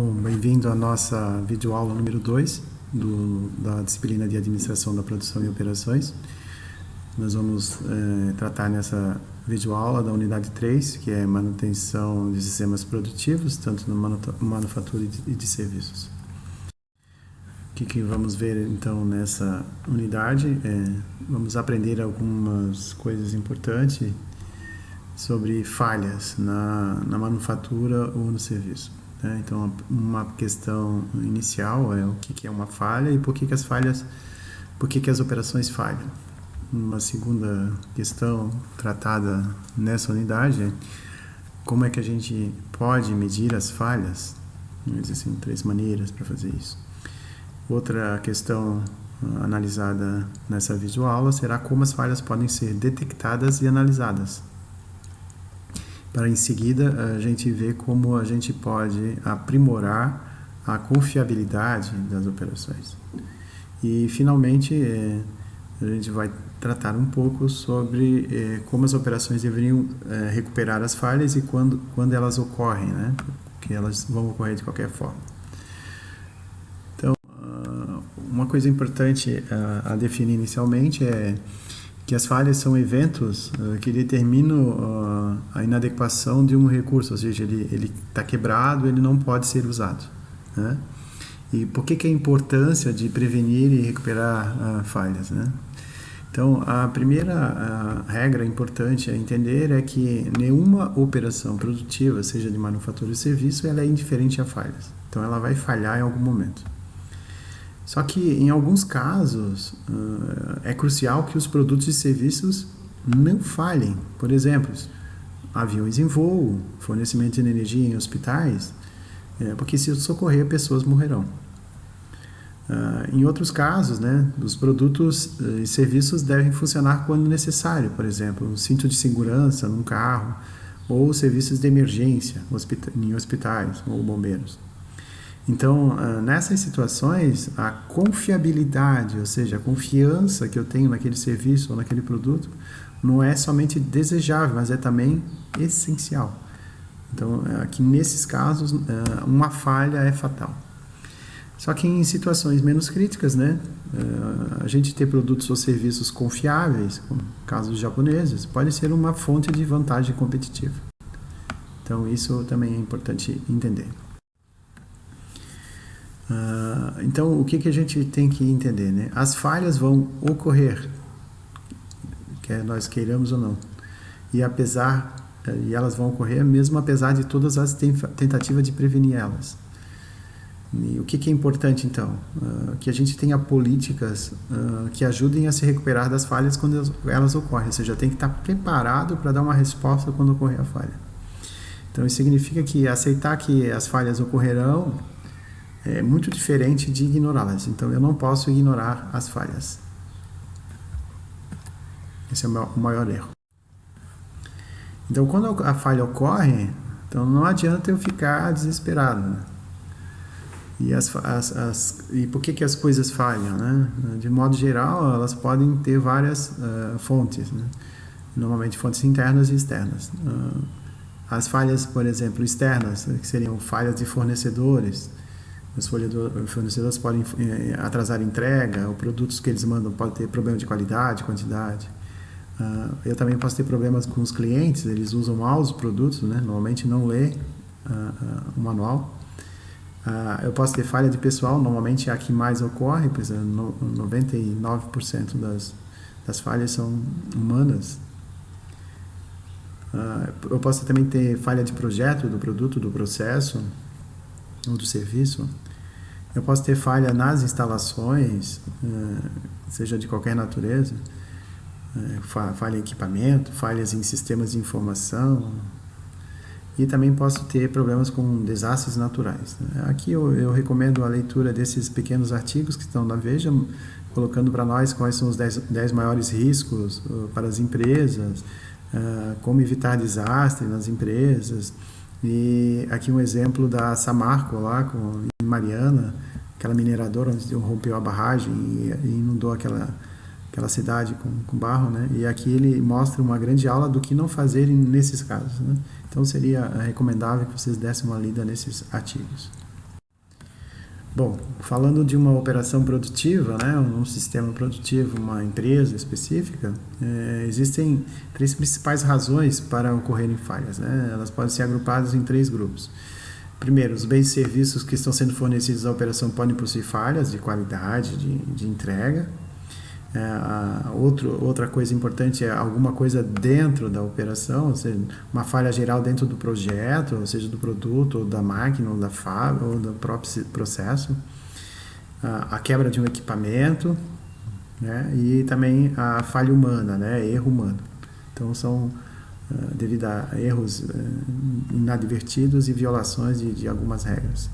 Bom, bem-vindo à nossa videoaula número 2 da disciplina de Administração da Produção e Operações. Nós vamos tratar nessa videoaula da unidade 3, que é manutenção de sistemas produtivos, tanto na manufatura e de serviços. O que vamos ver então nessa unidade? Vamos aprender algumas coisas importantes sobre falhas na manufatura ou no serviço. Então, uma questão inicial é o que é uma falha e por que as operações falham. Uma segunda questão tratada nessa unidade é como é que a gente pode medir as falhas. Existem 3 maneiras para fazer isso. Outra questão analisada nessa videoaula será como as falhas podem ser detectadas e analisadas. Para em seguida a gente ver como a gente pode aprimorar a confiabilidade das operações. E finalmente a gente vai tratar um pouco sobre como as operações deveriam recuperar as falhas e quando elas ocorrem, né? Porque elas vão ocorrer de qualquer forma. Então, uma coisa importante a definir inicialmente é que as falhas são eventos que determinam a inadequação de um recurso, ou seja, ele está quebrado, ele não pode ser usado, né? E por que a importância de prevenir e recuperar falhas, né? Então, a primeira regra importante a entender é que nenhuma operação produtiva, seja de manufatura ou serviço, ela é indiferente a falhas. Então, ela vai falhar em algum momento. Só que, em alguns casos, é crucial que os produtos e serviços não falhem. Por exemplo, aviões em voo, fornecimento de energia em hospitais, porque se socorrer, pessoas morrerão. Em outros casos, né, os produtos e serviços devem funcionar quando necessário. Por exemplo, um cinto de segurança num carro, ou serviços de emergência em hospitais ou bombeiros. Então, nessas situações, a confiabilidade, ou seja, a confiança que eu tenho naquele serviço ou naquele produto, não é somente desejável, mas é também essencial. Então, aqui nesses casos, uma falha é fatal. Só que em situações menos críticas, né, a gente ter produtos ou serviços confiáveis, como casos japoneses, pode ser uma fonte de vantagem competitiva. Então, isso também é importante entender. Então, o que a gente tem que entender, né? As falhas vão ocorrer, quer nós queiramos ou não, e elas vão ocorrer mesmo apesar de todas as tentativas de prevenir elas. E o que é importante, então? Que a gente tenha políticas que ajudem a se recuperar das falhas quando elas ocorrem, ou seja, tem que estar preparado para dar uma resposta quando ocorrer a falha. Então, isso significa que aceitar que as falhas ocorrerão é muito diferente de ignorá-las. Então, eu não posso ignorar as falhas. Esse é o maior erro. Então, quando a falha ocorre, então não adianta eu ficar desesperado, né? E por que as coisas falham, né? De modo geral, elas podem ter várias fontes, né? Normalmente fontes internas e externas. As falhas, por exemplo, externas, que seriam falhas de fornecedores. Os fornecedores podem atrasar a entrega, ou produtos que eles mandam podem ter problema de qualidade, quantidade. Eu também posso ter problemas com os clientes, eles usam mal os produtos, né? Normalmente não lê o manual. Eu posso ter falha de pessoal, normalmente é a que mais ocorre, pois 99% das falhas são humanas. Eu posso também ter falha de projeto do produto, do processo ou do serviço. Eu posso ter falha nas instalações, seja de qualquer natureza, falha em equipamento, falhas em sistemas de informação, e também posso ter problemas com desastres naturais. Aqui eu recomendo a leitura desses pequenos artigos que estão na Veja, colocando para nós quais são os 10 maiores riscos para as empresas, como evitar desastre nas empresas. E aqui um exemplo da Samarco, lá em Mariana, aquela mineradora onde rompeu a barragem e inundou aquela cidade com barro, né? E aqui ele mostra uma grande aula do que não fazer nesses casos, né? Então seria recomendável que vocês dessem uma lida nesses artigos. Bom, falando de uma operação produtiva, né, um sistema produtivo, uma empresa específica, existem três principais razões para ocorrerem falhas, né? Elas podem ser agrupadas em três grupos. Primeiro, os bens e serviços que estão sendo fornecidos à operação podem possuir falhas de qualidade, de entrega. Outra coisa importante é alguma coisa dentro da operação, ou seja, uma falha geral dentro do projeto, ou seja, do produto, ou da máquina, ou da fábrica, ou do próprio processo. A quebra de um equipamento, né? E também a falha humana, né? Erro humano. Então, são devido a erros inadvertidos e violações de algumas regras.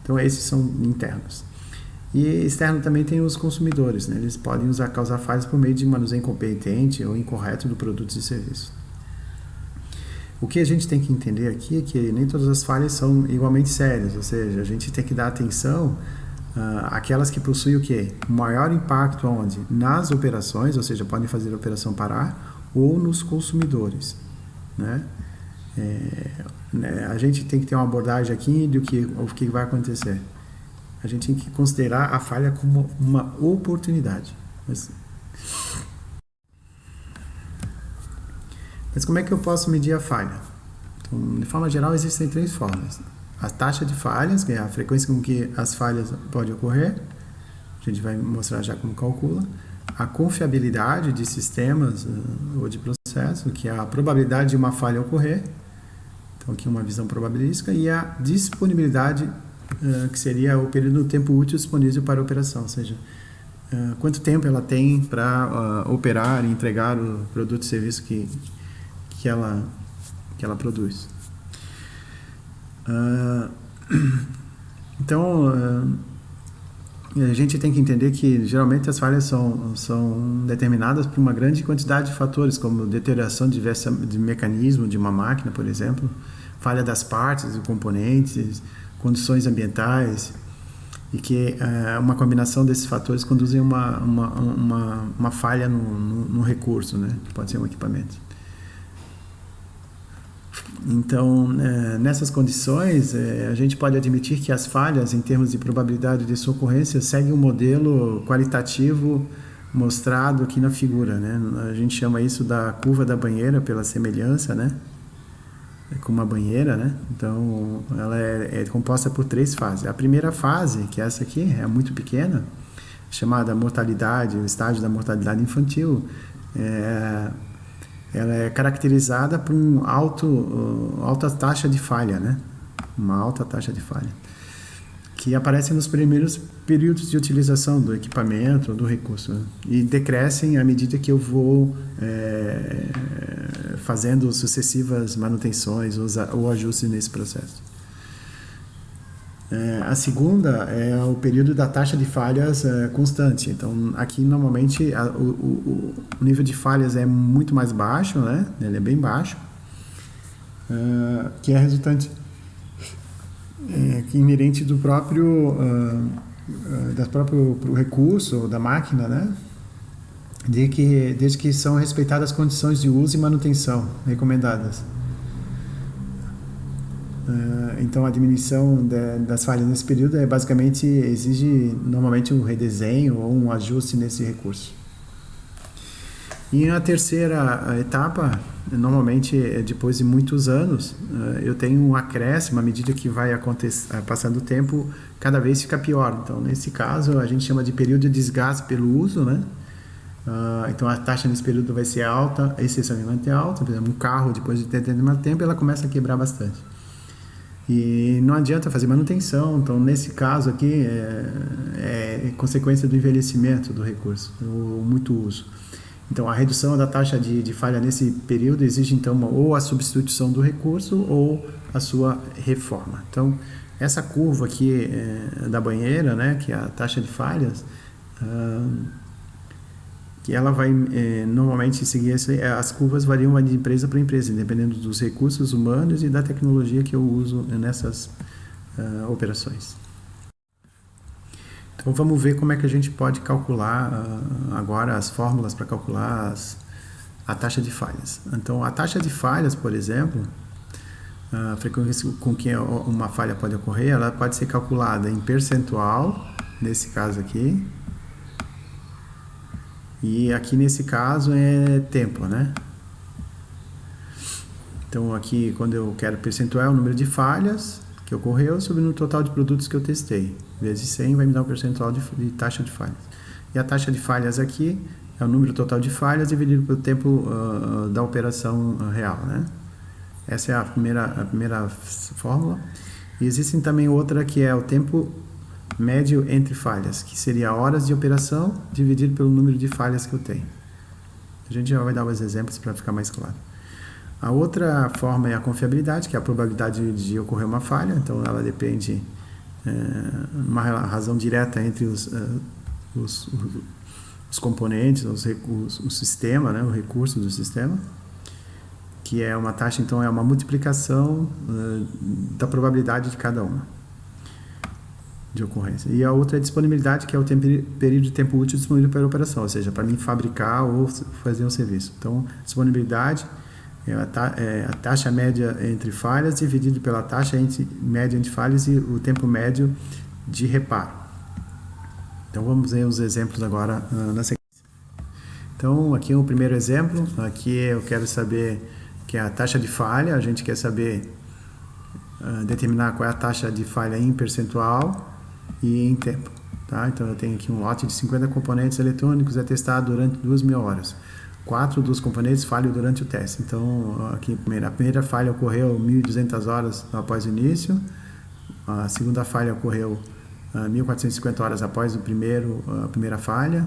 Então, esses são internos. E externo também tem os consumidores, né? Eles podem causar falhas por meio de manuseio incompetente ou incorreto do produto e serviço. O que a gente tem que entender aqui é que nem todas as falhas são igualmente sérias, ou seja, a gente tem que dar atenção àquelas que possuem o quê? Maior impacto onde? Nas operações, ou seja, podem fazer a operação parar, ou nos consumidores, né? A gente tem que ter uma abordagem aqui do que o que vai acontecer. A gente tem que considerar a falha como uma oportunidade. Mas como é que eu posso medir a falha? Então, de forma geral, existem três formas. A taxa de falhas, que é a frequência com que as falhas podem ocorrer. A gente vai mostrar já como calcula. A confiabilidade de sistemas ou de processos, que é a probabilidade de uma falha ocorrer. Então, aqui uma visão probabilística. E a disponibilidade, que seria o período do tempo útil disponível para a operação, ou seja, quanto tempo ela tem para operar e entregar o produto e serviço que ela produz. Então, a gente tem que entender que geralmente as falhas são determinadas por uma grande quantidade de fatores, como deterioração de mecanismo de uma máquina, por exemplo, falha das partes e componentes, condições ambientais, e que uma combinação desses fatores conduzem a uma falha no recurso, né? Que pode ser um equipamento. Então, nessas condições, a gente pode admitir que as falhas, em termos de probabilidade de sua ocorrência, seguem um modelo qualitativo mostrado aqui na figura, né? A gente chama isso da curva da banheira pela semelhança, né? Com uma banheira, né? Então, ela é composta por três fases. A primeira fase, que é essa aqui, é muito pequena, chamada mortalidade, o estágio da mortalidade infantil, ela é caracterizada por alta taxa de falha, né? Uma alta taxa de falha, que aparece nos primeiros períodos de utilização do equipamento, do recurso, né? E decrescem à medida que eu vou fazendo sucessivas manutenções ou ajustes nesse processo. A segunda é o período da taxa de falhas constante. Então, aqui normalmente o nível de falhas é muito mais baixo, né? Ele é bem baixo, que é resultante inerente do próprio pro recurso da máquina, né? Desde que são respeitadas as condições de uso e manutenção recomendadas. Então, a diminuição das falhas nesse período basicamente exige normalmente um redesenho ou um ajuste nesse recurso. E a terceira etapa, normalmente depois de muitos anos, eu tenho um acréscimo à medida que vai passando o tempo, cada vez fica pior. Então, nesse caso, a gente chama de período de desgaste pelo uso, né? Então, a taxa nesse período vai ser alta, excessivamente alta. Por exemplo, um carro, depois de determinado tempo, ela começa a quebrar bastante. E não adianta fazer manutenção. Então, nesse caso aqui, é consequência do envelhecimento do recurso, ou muito uso. Então, a redução da taxa de falha nesse período exige, então, ou a substituição do recurso ou a sua reforma. Então, essa curva aqui da banheira, né, que é a taxa de falhas, que ela vai normalmente seguir as curvas variam de empresa para empresa, dependendo dos recursos humanos e da tecnologia que eu uso nessas operações. Então, vamos ver como é que a gente pode calcular agora as fórmulas para calcular a taxa de falhas. Então, a taxa de falhas, por exemplo, a frequência com que uma falha pode ocorrer, ela pode ser calculada em percentual, nesse caso aqui, e aqui nesse caso é tempo, né? Então aqui, quando eu quero percentual, é o número de falhas que ocorreu sobre o total de produtos que eu testei, vezes 100 vai me dar um percentual de taxa de falhas. E a taxa de falhas aqui é o número total de falhas dividido pelo tempo da operação real, né? Essa é a primeira fórmula. E existe também outra que é o tempo médio entre falhas, que seria horas de operação dividido pelo número de falhas que eu tenho. A gente já vai dar os exemplos para ficar mais claro. A outra forma é a confiabilidade, que é a probabilidade de ocorrer uma falha. Então, ela depende uma razão direta entre os componentes, o sistema, né, o recurso do sistema, que é uma taxa, então é uma multiplicação da probabilidade de cada uma de ocorrência. E a outra é a disponibilidade, que é o período de tempo útil disponível para a operação, ou seja, para mim fabricar ou fazer um serviço. Então, disponibilidade é a taxa média entre falhas dividido pela taxa média entre falhas e o tempo médio de reparo. Então, vamos ver os exemplos agora na sequência. Então, aqui é o primeiro exemplo. Aqui eu quero saber que é a taxa de falha. A gente quer saber determinar qual é a taxa de falha em percentual e em tempo. Tá? Então, eu tenho aqui um lote de 50 componentes eletrônicos, é testado durante 2.000 horas. 4 dos componentes falham durante o teste. Então, aqui a primeira falha ocorreu 1.200 horas após o início. A segunda falha ocorreu 1.450 horas após a primeira falha.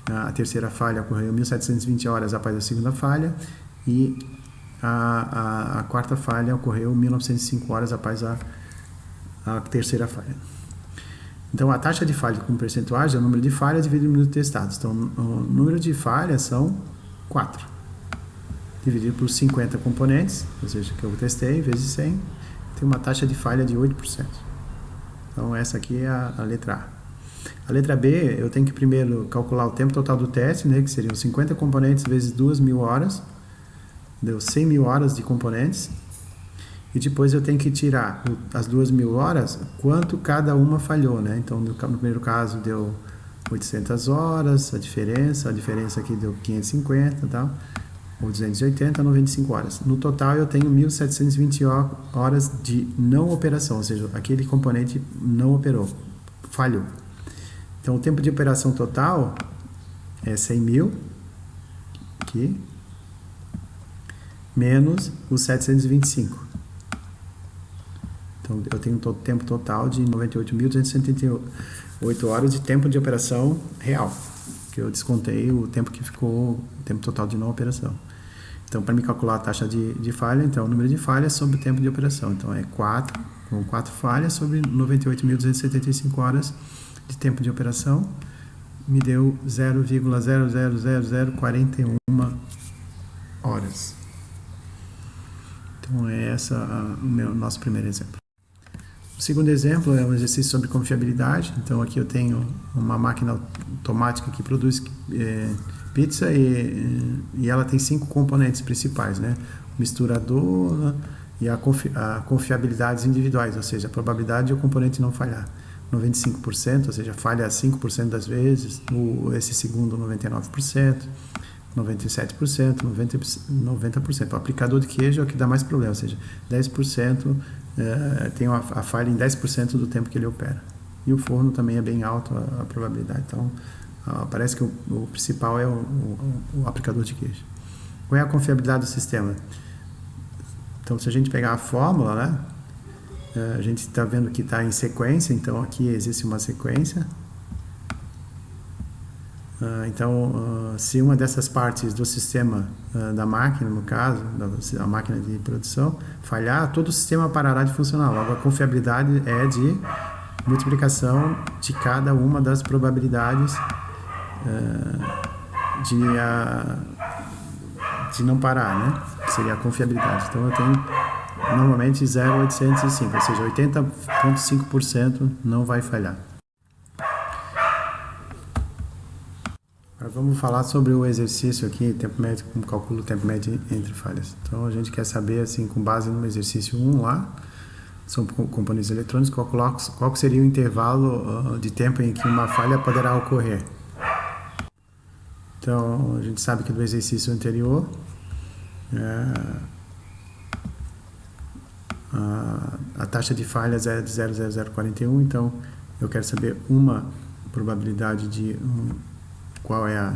A terceira falha ocorreu 1.720 horas após a segunda falha. E a quarta falha ocorreu 1.905 horas após a terceira falha. Então, a taxa de falha com percentuais é o número de falhas dividido pelo número de testados. Então, o número de falhas são 4, dividido por 50 componentes, ou seja, que eu testei, vezes 100, tem uma taxa de falha de 8%. Então, essa aqui é a letra A. A letra B, eu tenho que primeiro calcular o tempo total do teste, né, que seriam 50 componentes vezes 2.000 horas, deu 100.000 horas de componentes, e depois eu tenho que tirar as 2.000 horas, quanto cada uma falhou, né? Então, no primeiro caso deu 800 horas, a diferença aqui deu 550, tá? Ou 280, 95 horas. No total eu tenho 1.720 horas de não operação, ou seja, aquele componente não operou, falhou. Então, o tempo de operação total é 100.000, aqui, menos os 725. Então, eu tenho um tempo total de 98.278 horas de tempo de operação real, que eu descontei o tempo que ficou, o tempo total de não operação. Então, para me calcular a taxa de falha, então, o número de falhas sobre o tempo de operação. Então, é 4, com 4 falhas sobre 98.275 horas de tempo de operação, me deu 0,00041 horas. Então, é essa o nosso primeiro exemplo. O segundo exemplo é um exercício sobre confiabilidade. Então, aqui eu tenho uma máquina automática que produz pizza e ela tem 5 componentes principais, né? O misturador e a confiabilidades individuais, ou seja, a probabilidade de o componente não falhar. 95%, ou seja, falha 5% das vezes, esse segundo 99%, 97%, 90%. O aplicador de queijo é o que dá mais problema, ou seja, 10% tem a falha em 10% do tempo que ele opera. E o forno também é bem alto a probabilidade. Então, parece que o principal é o aplicador de queijo. Qual é a confiabilidade do sistema? Então, se a gente pegar a fórmula, né, a gente está vendo que está em sequência, então aqui existe uma sequência. Então, se uma dessas partes do sistema da máquina, no caso, da máquina de produção, falhar, todo o sistema parará de funcionar. Logo, a confiabilidade é de multiplicação de cada uma das probabilidades de não parar, né? Que seria a confiabilidade. Então, eu tenho normalmente 0,805, ou seja, 80,5% não vai falhar. Vamos falar sobre o exercício aqui, tempo médio, como calculo o tempo médio entre falhas. Então a gente quer saber, assim, com base no exercício 1 lá, são componentes eletrônicos, qual seria o intervalo de tempo em que uma falha poderá ocorrer. Então a gente sabe que do exercício anterior a taxa de falhas é de 0,0041, então eu quero saber uma probabilidade de qual é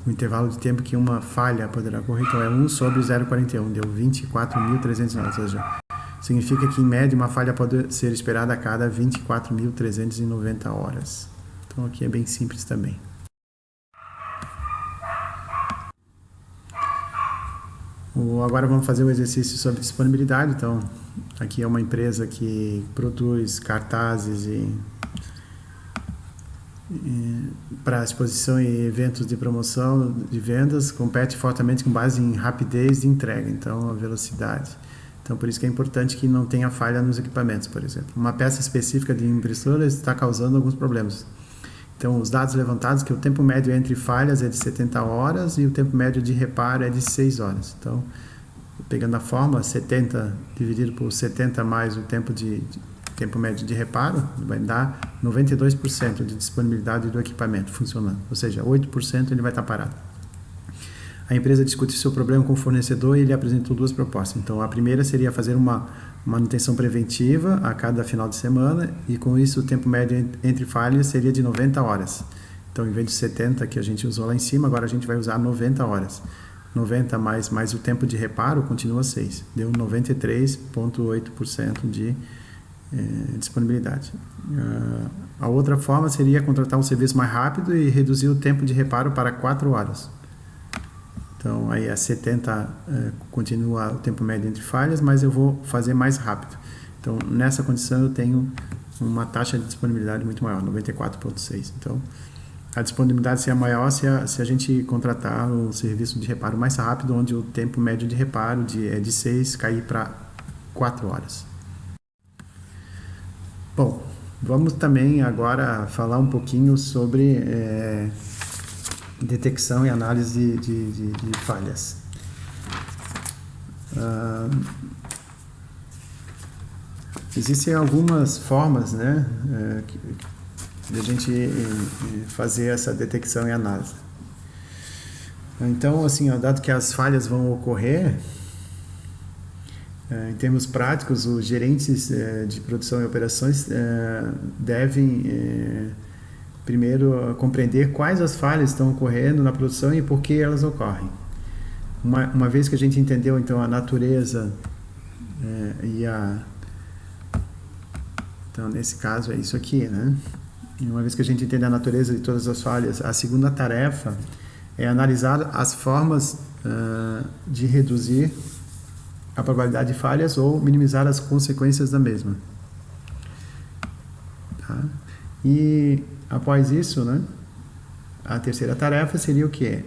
o intervalo de tempo que uma falha poderá ocorrer, então é 1 sobre 0,41, deu 24.309, ou seja, significa que em média uma falha pode ser esperada a cada 24.390 horas. Então aqui é bem simples também. Agora vamos fazer o exercício sobre disponibilidade. Então aqui é uma empresa que produz cartazes para exposição e eventos de promoção de vendas, compete fortemente com base em rapidez de entrega, então a velocidade. Então por isso que é importante que não tenha falha nos equipamentos, por exemplo. Uma peça específica de impressora está causando alguns problemas. Então os dados levantados que o tempo médio entre falhas é de 70 horas e o tempo médio de reparo é de 6 horas. Então, pegando a fórmula, 70 dividido por 70 mais o tempo médio de reparo, vai dar 92% de disponibilidade do equipamento funcionando, ou seja, 8% ele vai estar parado. A empresa discute seu problema com o fornecedor e ele apresentou duas propostas. Então, a primeira seria fazer uma manutenção preventiva a cada final de semana e com isso o tempo médio entre falhas seria de 90 horas. Então, em vez de 70 que a gente usou lá em cima, agora a gente vai usar 90 horas. 90 mais o tempo de reparo continua 6. Deu 93,8% de disponibilidade. A outra forma seria contratar um serviço mais rápido e reduzir o tempo de reparo para 4 horas. Então, aí a 70 continua o tempo médio entre falhas, mas eu vou fazer mais rápido. Então, nessa condição eu tenho uma taxa de disponibilidade muito maior, 94,6. Então, a disponibilidade seria maior se a gente contratar um serviço de reparo mais rápido, onde o tempo médio de reparo de 6 cair para 4 horas. Bom, vamos também agora falar um pouquinho sobre detecção e análise de falhas. Existem algumas formas, né, de a gente fazer essa detecção e análise. Então, assim, dado que as falhas vão ocorrer, em termos práticos, os gerentes de produção e operações devem primeiro compreender quais as falhas estão ocorrendo na produção e por que elas ocorrem. Uma vez que a gente entendeu então a natureza então nesse caso é isso aqui, né? E uma vez que a gente entende a natureza de todas as falhas, a segunda tarefa é analisar as formas de reduzir a probabilidade de falhas ou minimizar as consequências da mesma. Tá? E após isso, né, a terceira tarefa seria o quê?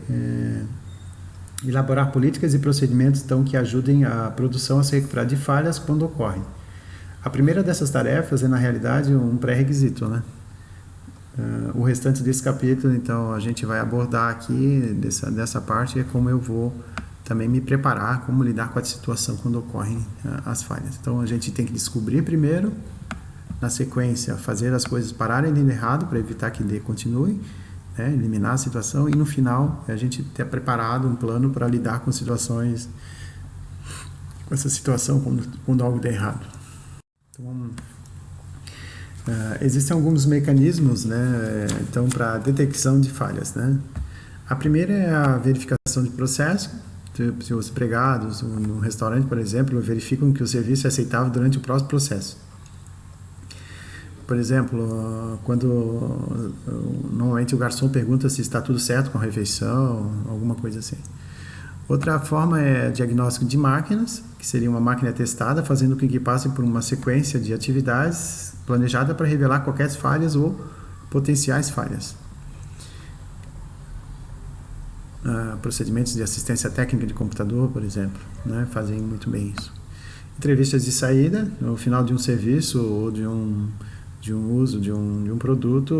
Elaborar políticas e procedimentos então, que ajudem a produção a se recuperar de falhas quando ocorrem. A primeira dessas tarefas é, na realidade, um pré-requisito, né? O restante desse capítulo, então, a gente vai abordar aqui, dessa parte, é como eu vou também me preparar, como lidar com a situação quando ocorrem as falhas. Então, a gente tem que descobrir primeiro, na sequência, fazer as coisas pararem de ir errado para evitar que continue, né, eliminar a situação e no final a gente ter preparado um plano para lidar com situações, com essa situação quando algo der errado. Então, existem alguns mecanismos, né, então, para detecção de falhas, né? A primeira é a verificação de processo. Se os empregados no restaurante, por exemplo, verificam que o serviço é aceitável durante o próximo processo. Por exemplo, quando normalmente o garçom pergunta se está tudo certo com a refeição, alguma coisa assim. Outra forma é diagnóstico de máquinas, que seria uma máquina testada, fazendo com que passe por uma sequência de atividades planejada para revelar qualquer falhas ou potenciais falhas. Procedimentos de assistência técnica de computador, por exemplo, né, fazem muito bem isso. Entrevistas de saída, no final de um serviço ou de um uso de um produto,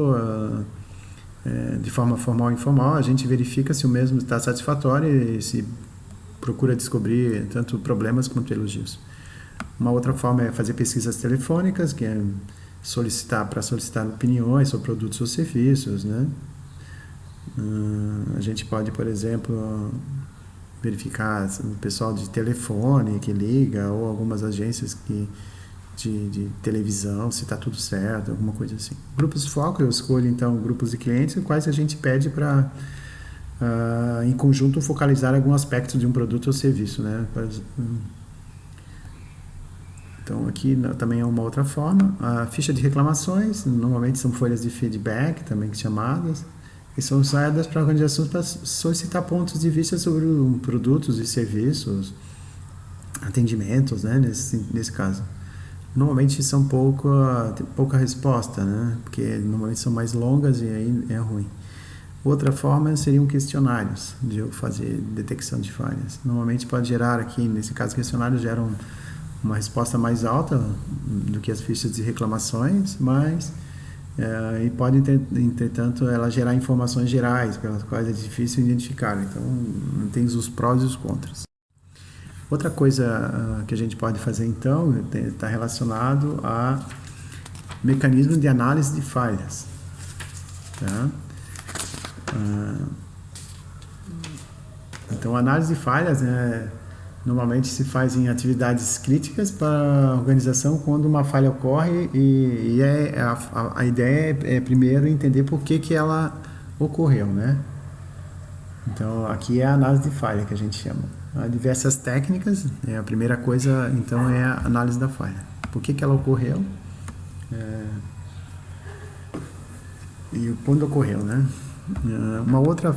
de forma formal ou informal, a gente verifica se o mesmo está satisfatório e se procura descobrir tanto problemas quanto elogios. Uma outra forma é fazer pesquisas telefônicas, que é solicitar opiniões sobre produtos ou serviços, né? A gente pode, por exemplo, verificar o pessoal de telefone que liga ou algumas agências de televisão, se está tudo certo, alguma coisa assim. Grupos de foco, eu escolho então grupos de clientes, quais a gente pede para, em conjunto, focalizar algum aspecto de um produto ou serviço, né? Então aqui também é uma outra forma. A ficha de reclamações, normalmente são folhas de feedback, também chamadas, que são usadas para organizações para solicitar pontos de vista sobre produtos e serviços, atendimentos, né, nesse caso. Normalmente são tem pouca resposta, né, porque normalmente são mais longas e aí é ruim. Outra forma seriam questionários de eu fazer detecção de falhas. Normalmente pode gerar aqui, nesse caso, questionários geram uma resposta mais alta do que as fichas de reclamações, mas e pode, entretanto, ela gerar informações gerais, pelas quais é difícil identificar. Então, tem os prós e os contras. Outra coisa que a gente pode fazer, então, está relacionado a mecanismo de análise de falhas. Tá? Então, a análise de falhas normalmente se faz em atividades críticas para a organização quando uma falha ocorre e a ideia é primeiro entender por que ela ocorreu, né? Então, aqui é a análise de falha que a gente chama. Há diversas técnicas, a primeira coisa, então, é a análise da falha. Por que ela ocorreu e quando ocorreu, né? Uma outra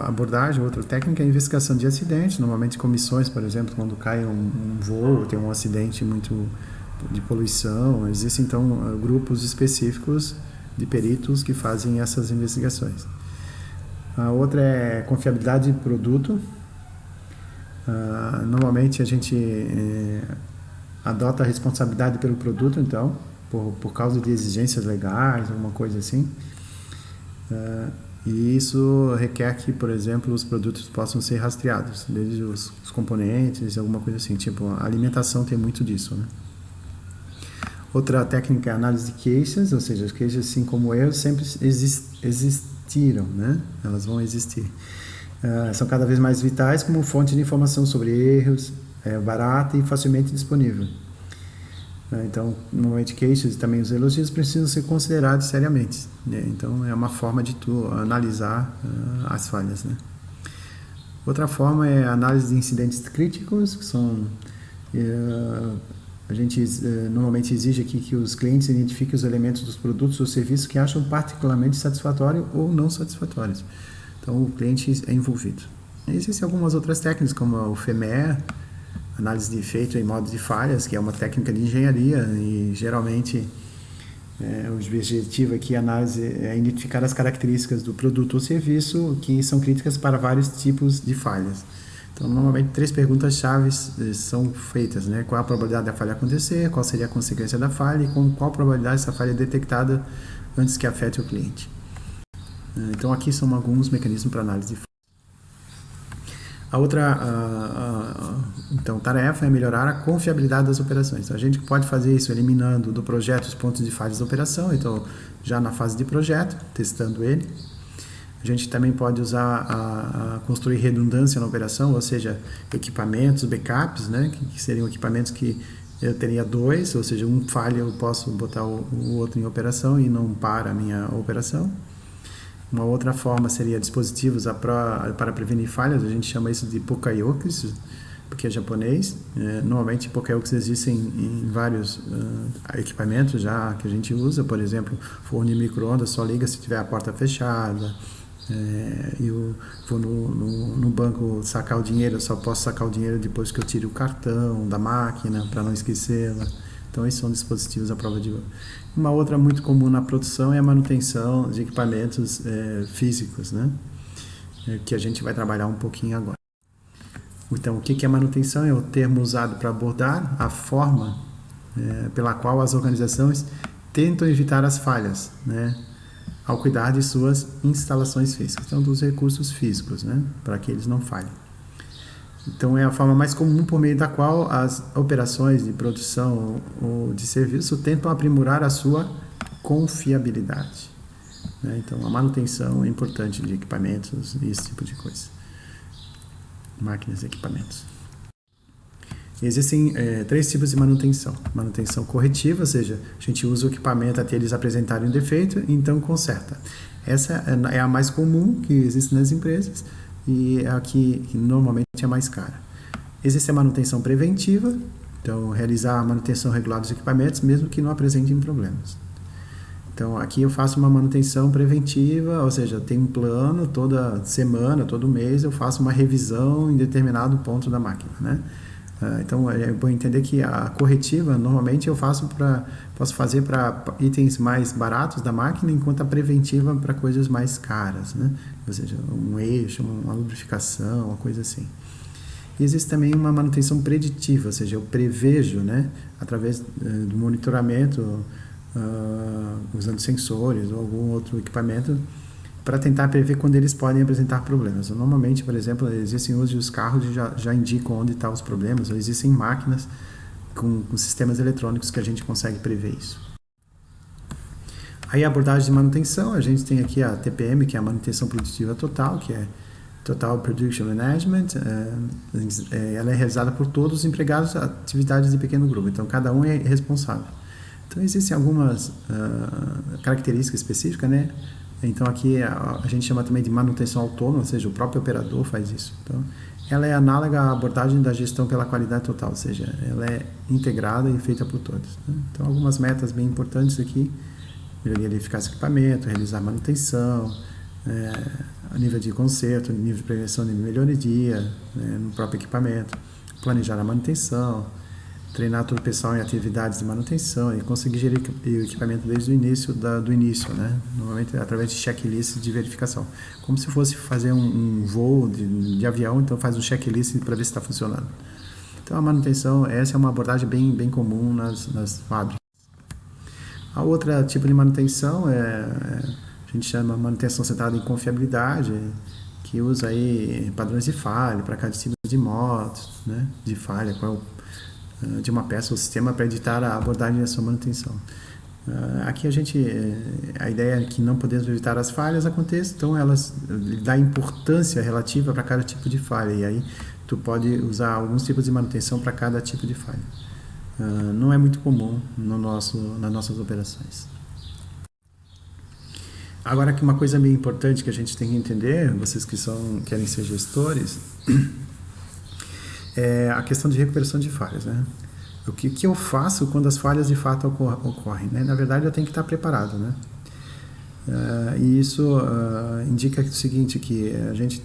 abordagem, outra técnica é a investigação de acidentes, normalmente comissões, por exemplo, quando cai um voo, tem um acidente muito de poluição, existem então grupos específicos de peritos que fazem essas investigações. A outra é confiabilidade de produto. Normalmente a gente adota a responsabilidade pelo produto, então, por causa de exigências legais, alguma coisa assim. E isso requer que, por exemplo, os produtos possam ser rastreados, desde os componentes, alguma coisa assim. Tipo, a alimentação tem muito disso, né? Outra técnica é a análise de queixas, ou seja, as queixas, assim como erros, sempre existiram, né? Elas vão existir. São cada vez mais vitais como fonte de informação sobre erros, barata e facilmente disponível. Então, normalmente queixas e também os elogios precisam ser considerados seriamente, né? Então, é uma forma de tu analisar as falhas, né? Outra forma é a análise de incidentes críticos, que são... a gente normalmente exige aqui que os clientes identifiquem os elementos dos produtos ou serviços que acham particularmente satisfatórios ou não satisfatórios. Então, o cliente é envolvido. Existem algumas outras técnicas, como o FMEA, análise de efeito em modo de falhas, que é uma técnica de engenharia e geralmente o objetivo aqui análise é identificar as características do produto ou serviço que são críticas para vários tipos de falhas. Então, normalmente 3 perguntas-chave são feitas, né? Qual a probabilidade da falha acontecer, qual seria a consequência da falha e com qual probabilidade essa falha é detectada antes que afete o cliente. Então, aqui são alguns mecanismos para análise de falha. A outra então, tarefa é melhorar a confiabilidade das operações. Então, a gente pode fazer isso eliminando do projeto os pontos de falhas da operação, então já na fase de projeto, testando ele. A gente também pode usar construir redundância na operação, ou seja, equipamentos, backups, né, que seriam equipamentos que eu teria 2, ou seja, um falha eu posso botar o outro em operação e não para a minha operação. Uma outra forma seria dispositivos para prevenir falhas, a gente chama isso de pokayokis, porque é japonês. Normalmente pokayokis existem em vários equipamentos já que a gente usa, por exemplo, forno de micro-ondas só liga se tiver a porta fechada. Eu vou no banco sacar o dinheiro, eu só posso sacar o dinheiro depois que eu tire o cartão da máquina para não esquecê-la. Então, esses são dispositivos à prova de ouro. Uma outra muito comum na produção é a manutenção de equipamentos físicos, né? Que a gente vai trabalhar um pouquinho agora. Então, o que é manutenção? É o termo usado para abordar a forma pela qual as organizações tentam evitar as falhas, né? ao cuidar de suas instalações físicas, então dos recursos físicos, né, para que eles não falhem. Então é a forma mais comum por meio da qual as operações de produção ou de serviço tentam aprimorar a sua confiabilidade, né? Então a manutenção é importante de equipamentos e esse tipo de coisa, máquinas e equipamentos. Existem 3 tipos de manutenção. Manutenção corretiva, ou seja, a gente usa o equipamento até eles apresentarem um defeito, então conserta. Essa é a mais comum que existe nas empresas e é a que normalmente é mais cara. Existe a manutenção preventiva, então realizar a manutenção regular dos equipamentos, mesmo que não apresentem problemas. Então aqui eu faço uma manutenção preventiva, ou seja, eu tenho um plano, toda semana, todo mês eu faço uma revisão em determinado ponto da máquina, né? Então é bom entender que a corretiva normalmente eu posso fazer para itens mais baratos da máquina, enquanto a preventiva para coisas mais caras, né? Ou seja, um eixo, uma lubrificação, uma coisa assim. E existe também uma manutenção preditiva, ou seja, eu prevejo, né, através do monitoramento, usando sensores ou algum outro equipamento, para tentar prever quando eles podem apresentar problemas. Normalmente, por exemplo, existem hoje os carros que já indicam onde estão os problemas, ou existem máquinas com sistemas eletrônicos que a gente consegue prever isso. Aí a abordagem de manutenção, a gente tem aqui a TPM, que é a manutenção produtiva total, que é Total Production Management. Ela é realizada por todos os empregados, atividades de pequeno grupo, então cada um é responsável. Então existem algumas características específicas, né? Então aqui a gente chama também de manutenção autônoma, ou seja, o próprio operador faz isso. Então, ela é análoga à abordagem da gestão pela qualidade total, ou seja, ela é integrada e feita por todos, né? Então algumas metas bem importantes aqui: melhoria de eficácia do equipamento, realizar manutenção, a nível de conserto, nível de prevenção de melhoria, no próprio equipamento, planejar a manutenção, treinar todo o pessoal em atividades de manutenção e conseguir gerir o equipamento desde o início, do início, né? Normalmente através de checklists de verificação. Como se fosse fazer um voo de avião, então faz um checklist para ver se está funcionando. Então a manutenção, essa é uma abordagem bem comum nas fábricas. A outra tipo de manutenção a gente chama manutenção centrada em confiabilidade, que usa aí padrões de falha para cada tipo de motos, né? De falha, de uma peça ou sistema para editar a abordagem da sua manutenção. Aqui a ideia é que não podemos evitar as falhas aconteçam, então elas dão importância relativa para cada tipo de falha, e aí tu pode usar alguns tipos de manutenção para cada tipo de falha. Não é muito comum nas nossas operações. Agora, que uma coisa bem importante que a gente tem que entender, vocês que querem ser gestores, é a questão de recuperação de falhas, né? O que eu faço quando as falhas de fato ocorrem, né? Na verdade, eu tenho que estar preparado, né? E isso indica o seguinte, que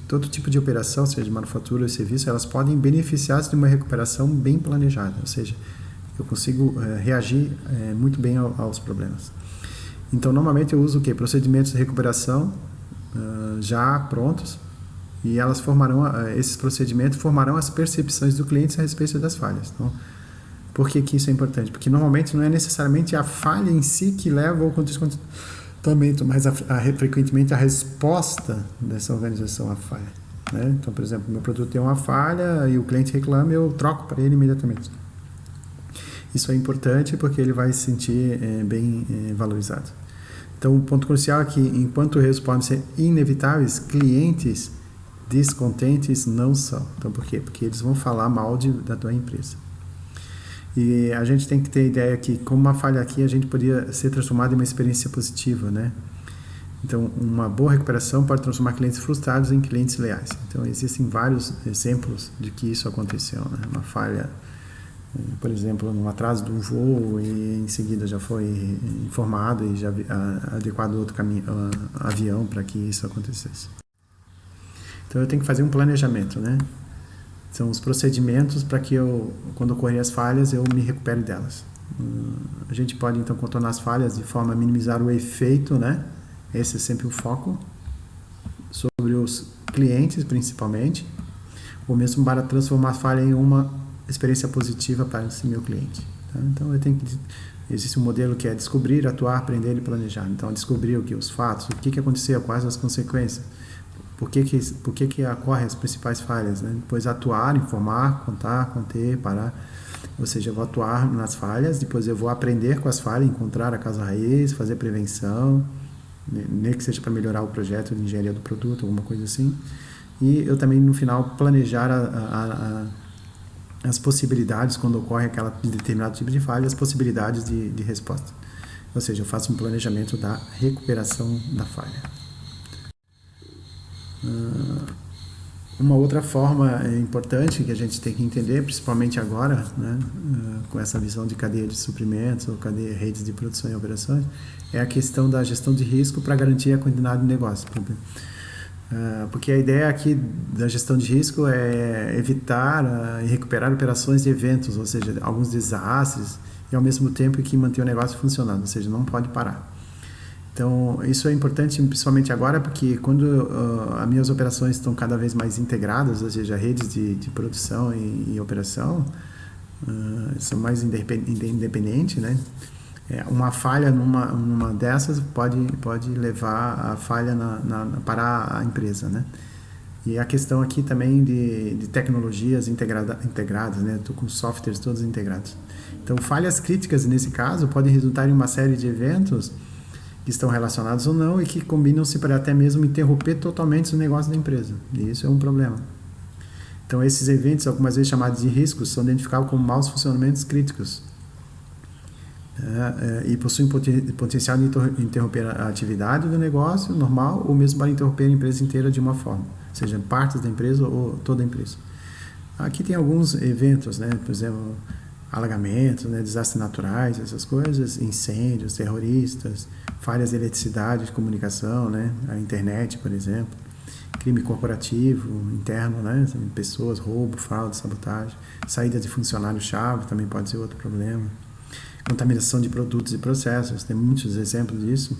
todo tipo de operação, seja de manufatura ou serviço, elas podem beneficiar-se de uma recuperação bem planejada, ou seja, eu consigo reagir muito bem aos problemas. Então, normalmente eu uso o quê? Procedimentos de recuperação já prontos, e esses procedimentos formarão as percepções do cliente a respeito das falhas. Então, por que isso é importante? Porque normalmente não é necessariamente a falha em si que leva ao condicionamento, mas frequentemente a resposta dessa organização à falha, né? Então, por exemplo, meu produto tem uma falha e o cliente reclama, eu troco para ele imediatamente. Isso é importante porque ele vai se sentir bem valorizado. Então, o ponto crucial é que, enquanto erros podem ser inevitáveis, clientes descontentes não são. Então, por quê? Porque eles vão falar mal da tua empresa. E a gente tem que ter a ideia que, como uma falha aqui, a gente poderia ser transformado em uma experiência positiva, né? Então, uma boa recuperação pode transformar clientes frustrados em clientes leais. Então, existem vários exemplos de que isso aconteceu, né? Uma falha, por exemplo, no atraso de um voo, e em seguida já foi informado e já adequado outro avião para que isso acontecesse. Então eu tenho que fazer um planejamento, né? São os procedimentos para que quando ocorrerem as falhas, eu me recupere delas. A gente pode então contornar as falhas de forma a minimizar o efeito, né? Esse é sempre o foco, sobre os clientes principalmente, ou mesmo para transformar a falha em uma experiência positiva para esse meu cliente, Tá? Então, existe um modelo que é descobrir, atuar, aprender e planejar. Então, descobrir os fatos, o que aconteceu, quais as consequências, por que ocorrem as principais falhas, né? Depois atuar, informar, contar, conter, parar. Ou seja, eu vou atuar nas falhas, depois eu vou aprender com as falhas, encontrar a causa raiz, fazer prevenção, nem que seja para melhorar o projeto de engenharia do produto, alguma coisa assim. E eu também, no final, planejar as possibilidades, quando ocorre aquela determinado tipo de falha, as possibilidades de resposta. Ou seja, eu faço um planejamento da recuperação da falha. Uma outra forma importante que a gente tem que entender, principalmente agora, né, com essa visão de cadeia de suprimentos ou redes de produção e operações, é a questão da gestão de risco para garantir a continuidade do negócio. Porque a ideia aqui da gestão de risco é evitar e recuperar operações e eventos, ou seja, alguns desastres, e ao mesmo tempo que manter o negócio funcionando, ou seja, não pode parar. Então, isso é importante, principalmente agora, porque quando as minhas operações estão cada vez mais integradas, ou seja, redes de produção e operação são mais independentes, né? Uma falha numa dessas pode levar a falha para a empresa, né? E a questão aqui também de tecnologias integradas, né? Estou com softwares todos integrados. Então, falhas críticas, nesse caso, podem resultar em uma série de eventos que estão relacionados ou não e que combinam-se para até mesmo interromper totalmente o negócio da empresa. E isso é um problema. Então, esses eventos, algumas vezes chamados de riscos, são identificados como maus funcionamentos críticos e possuem potencial de interromper a atividade do negócio normal ou mesmo para interromper a empresa inteira de uma forma, seja partes da empresa ou toda a empresa. Aqui tem alguns eventos, né? Por exemplo, alagamentos, né? Desastres naturais, essas coisas, incêndios, terroristas, falhas de eletricidade, de comunicação, né? A internet, por exemplo, crime corporativo, interno, né? Pessoas, roubo, fraude, sabotagem, saída de funcionário-chave também pode ser outro problema. Contaminação de produtos e processos, tem muitos exemplos disso.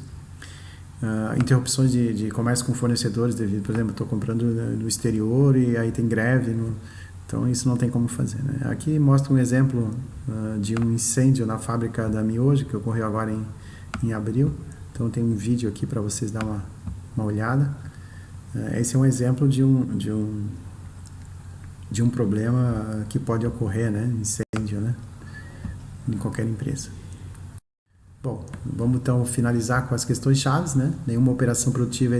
Interrupções de comércio com fornecedores devido, por exemplo, estou comprando no exterior e aí tem greve, então isso não tem como fazer, né? Aqui mostra um exemplo de um incêndio na fábrica da Miojo, que ocorreu agora em abril. Então tem um vídeo aqui para vocês dar uma olhada. Esse é um exemplo de um problema que pode ocorrer, né? Incêndio, né? Em qualquer empresa. Bom, vamos então finalizar com as questões chaves, né? Nenhuma operação produtiva é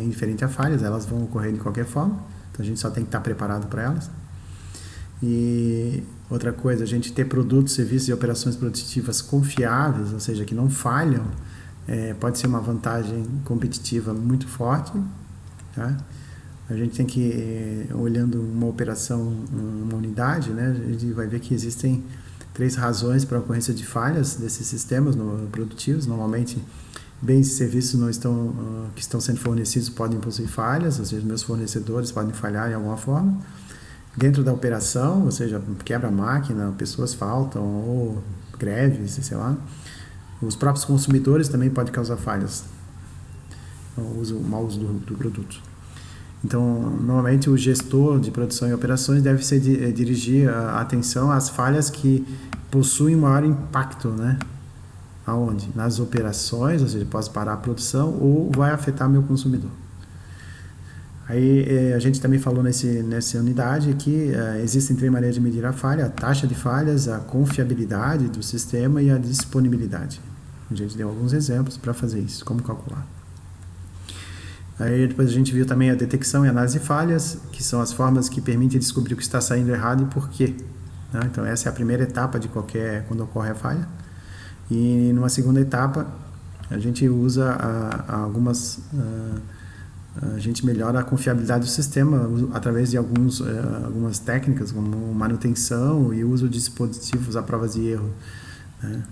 indiferente a falhas, elas vão ocorrer de qualquer forma, então a gente só tem que estar preparado para elas. E outra coisa, a gente ter produtos, serviços e operações produtivas confiáveis, ou seja, que não falham, pode ser uma vantagem competitiva muito forte, tá? A gente tem que, olhando uma operação, uma unidade, né? A gente vai ver que existem 3 razões para a ocorrência de falhas desses sistemas produtivos. Normalmente, bens e serviços que estão sendo fornecidos podem possuir falhas, ou seja, meus fornecedores podem falhar em alguma forma. Dentro da operação, ou seja, quebra a máquina, pessoas faltam, ou greves, sei lá. Os próprios consumidores também podem causar falhas, o mau uso do produto. Então, normalmente o gestor de produção e operações deve dirigir a atenção às falhas que possuem maior impacto, né? Aonde? Nas operações, ou seja, posso parar a produção ou vai afetar meu consumidor. Aí a gente também falou nessa unidade que existem 3 maneiras de medir a falha: a taxa de falhas, a confiabilidade do sistema e a disponibilidade. A gente deu alguns exemplos para fazer isso, como calcular. Aí depois a gente viu também a detecção e análise de falhas, que são as formas que permitem descobrir o que está saindo errado e por quê, né? Então essa é a primeira etapa de quando ocorre a falha. E numa segunda etapa a gente usa a gente melhora a confiabilidade do sistema através de algumas técnicas como manutenção e uso de dispositivos à prova de erro, né?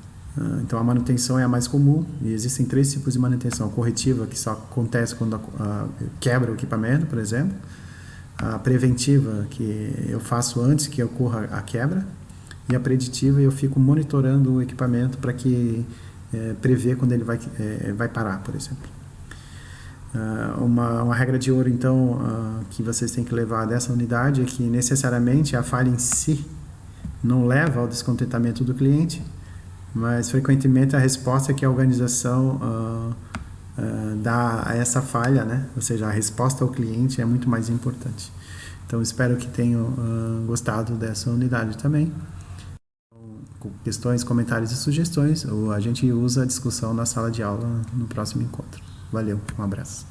Então a manutenção é a mais comum e existem 3 tipos de manutenção: a corretiva, que só acontece quando quebra o equipamento, por exemplo; a preventiva, que eu faço antes que ocorra a quebra; e a preditiva, eu fico monitorando o equipamento para que prever quando ele vai parar, por exemplo. Uma regra de ouro, então, que vocês têm que levar dessa unidade é que necessariamente a falha em si não leva ao descontentamento do cliente, mas frequentemente a resposta que a organização dá a essa falha, né? Ou seja, a resposta ao cliente é muito mais importante. Então, espero que tenham gostado dessa unidade também. Com questões, comentários e sugestões, a gente usa a discussão na sala de aula no próximo encontro. Valeu, um abraço.